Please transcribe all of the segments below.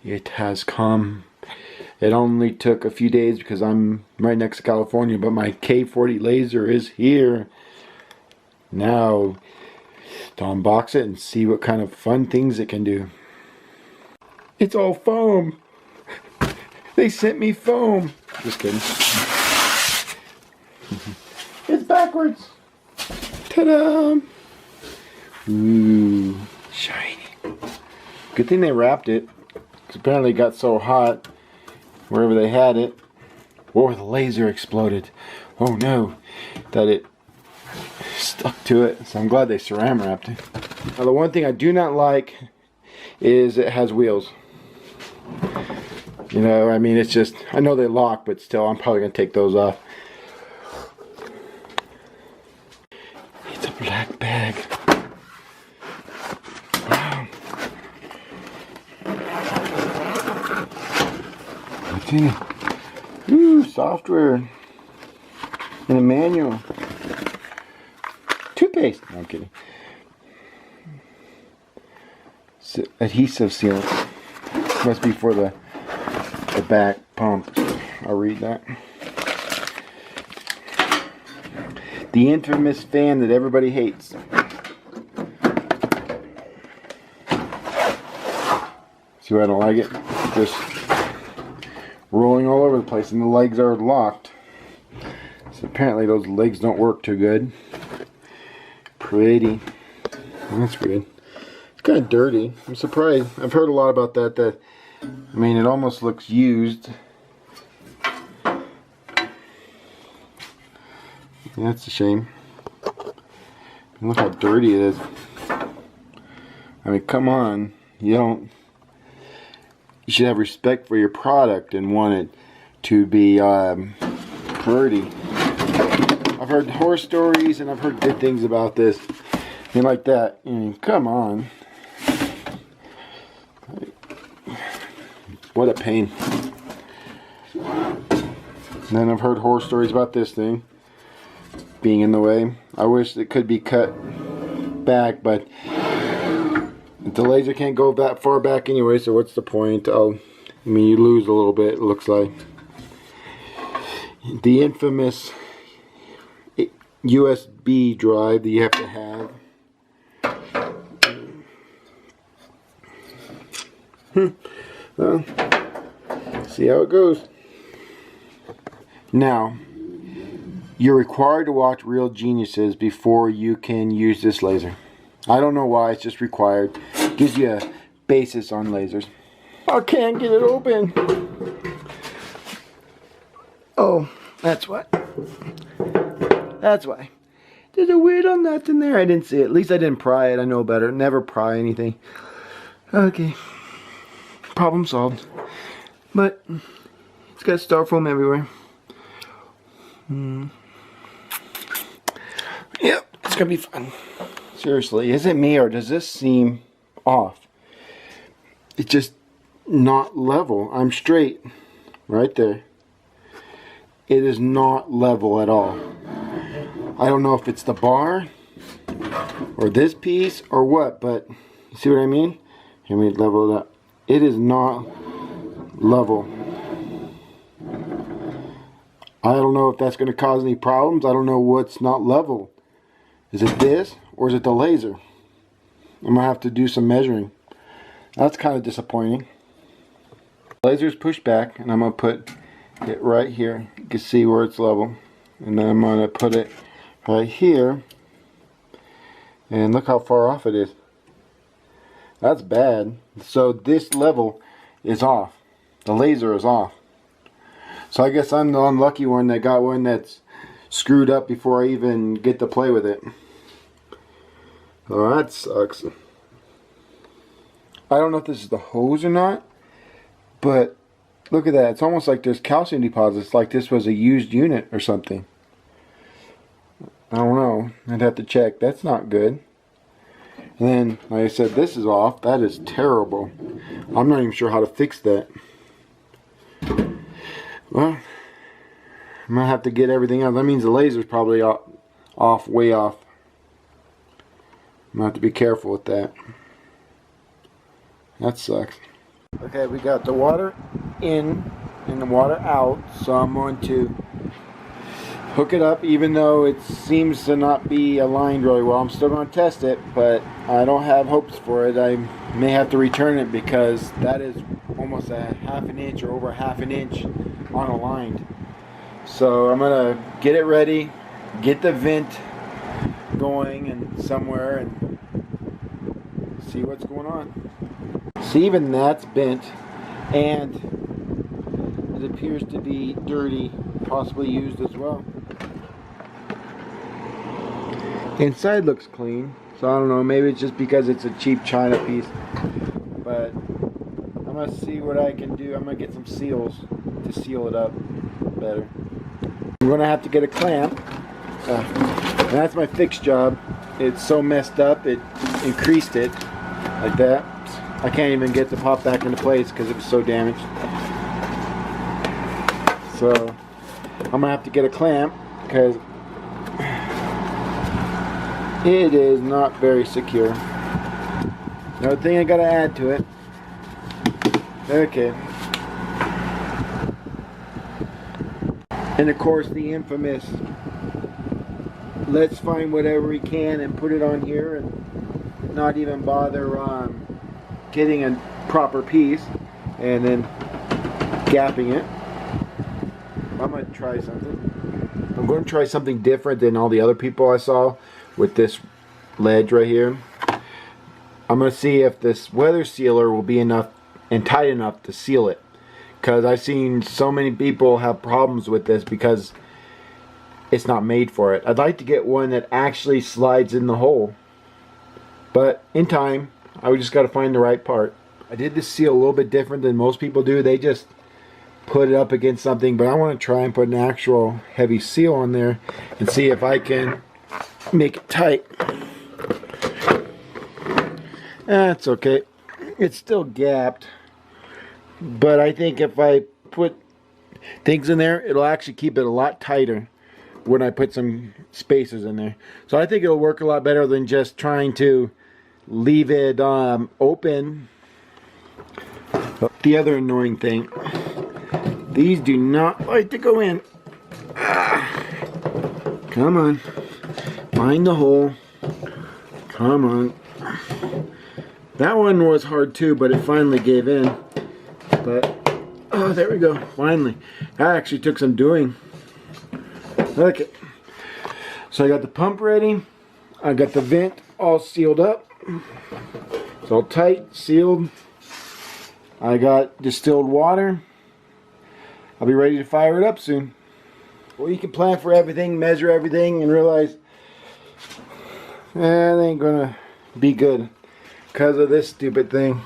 It has come. It only took a few days because I'm right next to California, but my K40 laser is here. Now, to unbox it and see what kind of fun things it can do. It's all foam. They sent me foam. Just kidding. It's backwards. Ta-da! Ooh, shiny. Good thing they wrapped it. Because apparently it got so hot wherever they had it. Or the laser exploded. Oh no. That it stuck to it. So I'm glad they saran wrapped it. Now the one thing I do not like is it has wheels. You know, I mean, it's just, I know they lock, but still, I'm probably going to take those off. It's a black bag. Wow. What's in it? Ooh, software. And a manual. Toothpaste. No, I'm kidding. Adhesive sealant. Must be for the back pump. I'll read that. The infamous fan that everybody hates. See why I don't like it? Just rolling all over the place, and the legs are locked. So apparently those legs don't work too good. Pretty. That's weird. It's kind of dirty. I'm surprised. I've heard a lot about that. I mean, it almost looks used. That's a shame. Look how dirty it is. I mean, come on. You should have respect for your product and want it to be pretty. I've heard horror stories and I've heard good things about this. And like that. I mean, come on. What a pain. And then I've heard horror stories about this thing being in the way. I wish it could be cut back, but the laser can't go that far back anyway, so what's the point? I mean, you lose a little bit, it looks like. The infamous USB drive that you have to have. Well, see how it goes. Now, you're required to watch Real Geniuses before you can use this laser. I don't know why, it's just required. Gives you a basis on lasers. I can't get it open. Oh, that's why. That's why. There's a weird little nut in there. I didn't see it. At least I didn't pry it. I know better. Never pry anything. Okay. Problem solved. But it's got styrofoam everywhere. Yep, it's gonna be fun. Seriously, is it me or does this seem off? It's just not level. I'm straight right there. It is not level at all. I don't know if it's the bar or this piece or what, but you see what I mean? Let me level it up. It is not level. I don't know if that's going to cause any problems. I don't know what's not level. Is it this or is it the laser? I'm going to have to do some measuring. That's kind of disappointing. The laser is pushed back and I'm going to put it right here. You can see where it's level. And then I'm going to put it right here. And look how far off it is. That's bad. So this level is off. The laser is off. So I guess I'm the unlucky one that got one that's screwed up before I even get to play with it. Oh, that sucks. I don't know if this is the hose or not, but look at that. It's almost like there's calcium deposits, like this was a used unit or something. I don't know. I'd have to check. That's not good. And then, like I said, this is off. That is terrible. I'm not even sure how to fix that. Well, I'm going to have to get everything else. That means the laser's probably off, way off. I'm going to have to be careful with that. That sucks. Okay, we got the water in and the water out, so I'm going to hook it up even though it seems to not be aligned really well. I'm still going to test it, but I don't have hopes for it. I may have to return it because that is almost a half an inch or over half an inch unaligned. So I'm going to get it ready, get the vent going and somewhere and see what's going on. See, even that's bent and it appears to be dirty, possibly used as well. Inside looks clean, so I don't know, maybe it's just because it's a cheap china piece, but I'm going to see what I can do. I'm going to get some seals to seal it up better. I'm going to have to get a clamp. And that's my fix job. It's so messed up, it increased it like that. I can't even get the pop back into place because it was so damaged. So I'm going to have to get a clamp because it is not very secure. Another thing I got to add to it. Okay. And of course the infamous, let's find whatever we can and put it on here and not even bother getting a proper piece and then gapping it. I'm going to try something. I'm going to try something different than all the other people I saw with this ledge right here. I'm going to see if this weather sealer will be enough and tight enough to seal it, because I've seen so many people have problems with this because it's not made for it. I'd like to get one that actually slides in the hole, but in time I just got to find the right part. I did this seal a little bit different than most people do. They just put it up against something, but I want to try and put an actual heavy seal on there and see if I can make it tight. That's okay. It's still gapped, but I think if I put things in there, it'll actually keep it a lot tighter when I put some spacers in there. So I think it'll work a lot better than just trying to leave it open. The other annoying thing, these do not like to go in. Come on. Find the hole. Come on. That one was hard too, but it finally gave in. But, oh, there we go. Finally. That actually took some doing. Okay. So I got the pump ready. I got the vent all sealed up. It's all tight, sealed. I got distilled water. I'll be ready to fire it up soon. Well, you can plan for everything, measure everything, and realize it ain't gonna be good because of this stupid thing.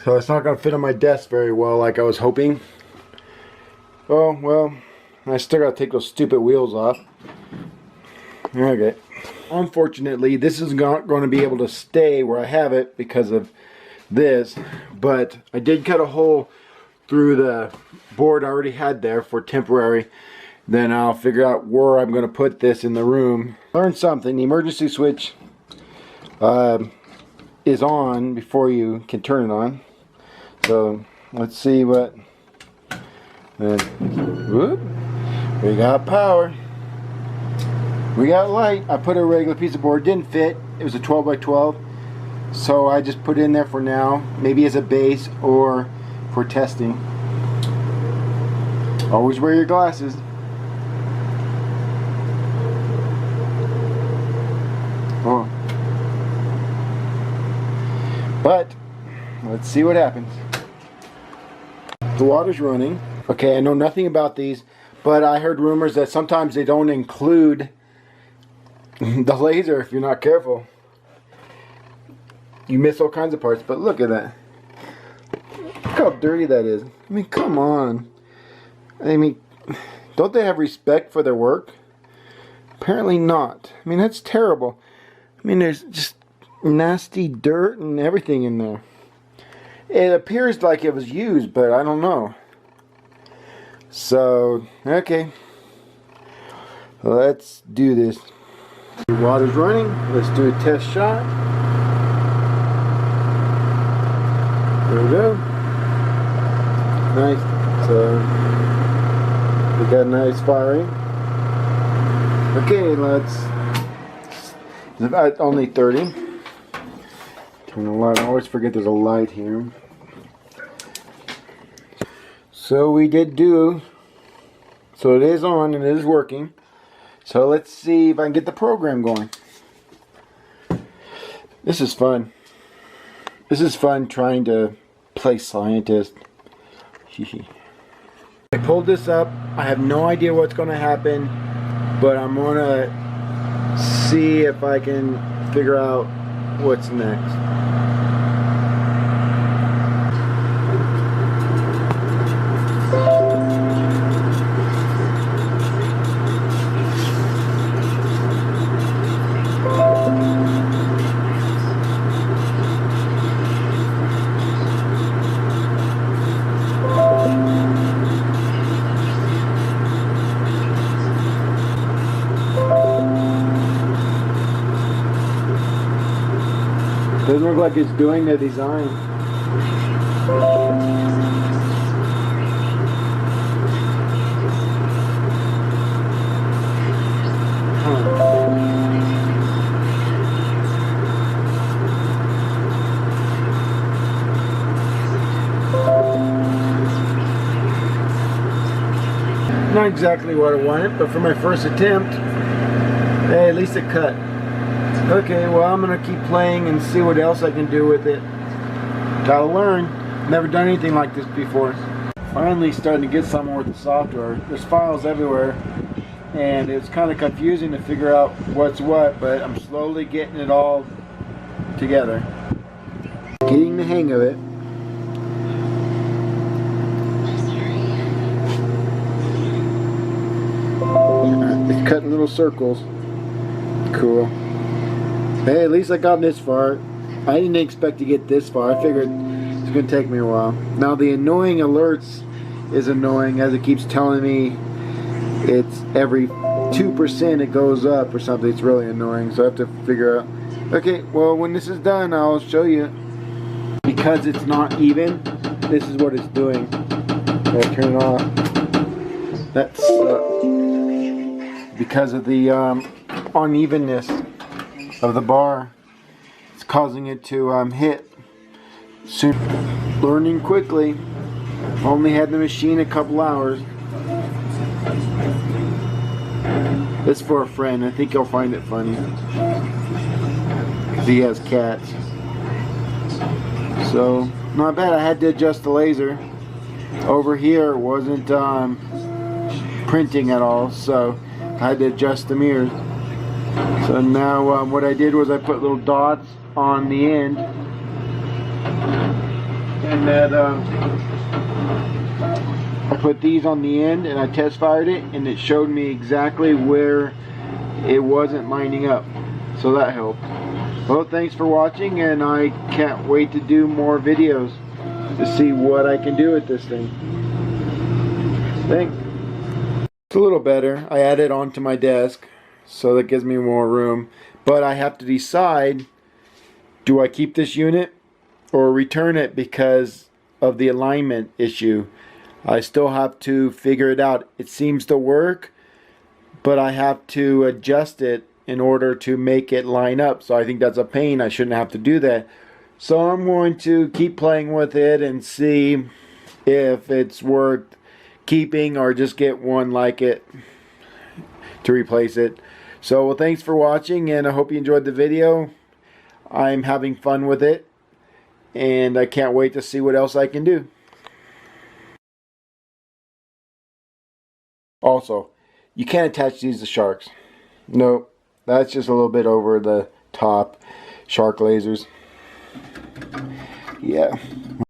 So it's not gonna fit on my desk very well like I was hoping. Oh well, I still gotta take those stupid wheels off. Okay. Unfortunately, this is not going to be able to stay where I have it because of this, but I did cut a hole through the board I already had there for temporary. Then I'll figure out where I'm going to put this in the room. Learn something. The emergency switch is on before you can turn it on. So let's see what. And whoop, we got power. We got light. I put a regular piece of board, didn't fit. It was a 12 by 12. So I just put it in there for now, maybe as a base or for testing. Always wear your glasses. Oh. But let's see what happens. The water's running. Okay, I know nothing about these, but I heard rumors that sometimes they don't include the laser if you're not careful. You miss all kinds of parts, but look at that. Look how dirty that is. I mean, come on. I mean, don't they have respect for their work? Apparently not. I mean, that's terrible. I mean, there's just nasty dirt and everything in there. It appears like it was used, but I don't know. So, okay. Let's do this. The water's running. Let's do a test shot. go. Nice. So we got nice firing. Okay, let's. It's about only 30. Turn the light. I always forget there's a light here. So we did do. So it is on and it is working. So let's see if I can get the program going. This is fun. This is fun trying to play scientist. I pulled this up. I have no idea what's going to happen, but I'm going to see if I can figure out what's next. Doesn't look like it's doing the design. Not exactly what I wanted, but for my first attempt, hey, at least it cut. Okay, well, I'm going to keep playing and see what else I can do with it. Gotta learn. Never done anything like this before. Finally starting to get somewhere with the software. There's files everywhere, and it's kind of confusing to figure out what's what, but I'm slowly getting it all together. Getting the hang of it. It's cutting little circles. Cool. Hey, at least I got this far. I didn't expect to get this far. I figured it's going to take me a while. Now the annoying alerts is annoying, as it keeps telling me it's every 2% it goes up or something. It's really annoying, so I have to figure out. Okay, well, when this is done, I'll show you. Because it's not even, this is what it's doing. I'll turn it off. That's because of the unevenness of the bar. It's causing it to hit soon. Learning quickly. Only had the machine a couple hours. It's for a friend. I think he'll find it funny. He has cats. So not bad. I had to adjust the laser. Over here it wasn't printing at all, so I had to adjust the mirrors. So now what I did was I put little dots on the end, and that I put these on the end, and I test fired it, and it showed me exactly where it wasn't lining up. So that helped. Well, thanks for watching, and I can't wait to do more videos to see what I can do with this thing. Thanks. It's a little better. I added onto my desk, so that gives me more room. But I have to decide, do I keep this unit or return it because of the alignment issue? I still have to figure it out. It seems to work, but I have to adjust it in order to make it line up. So I think that's a pain. I shouldn't have to do that. So I'm going to keep playing with it and see if it's worth keeping or just get one like it to replace it. So well, thanks for watching, and I hope you enjoyed the video. I'm having fun with it, and I can't wait to see what else I can do. Also, you can't attach these to sharks. Nope, that's just a little bit over the top. Shark lasers. Yeah.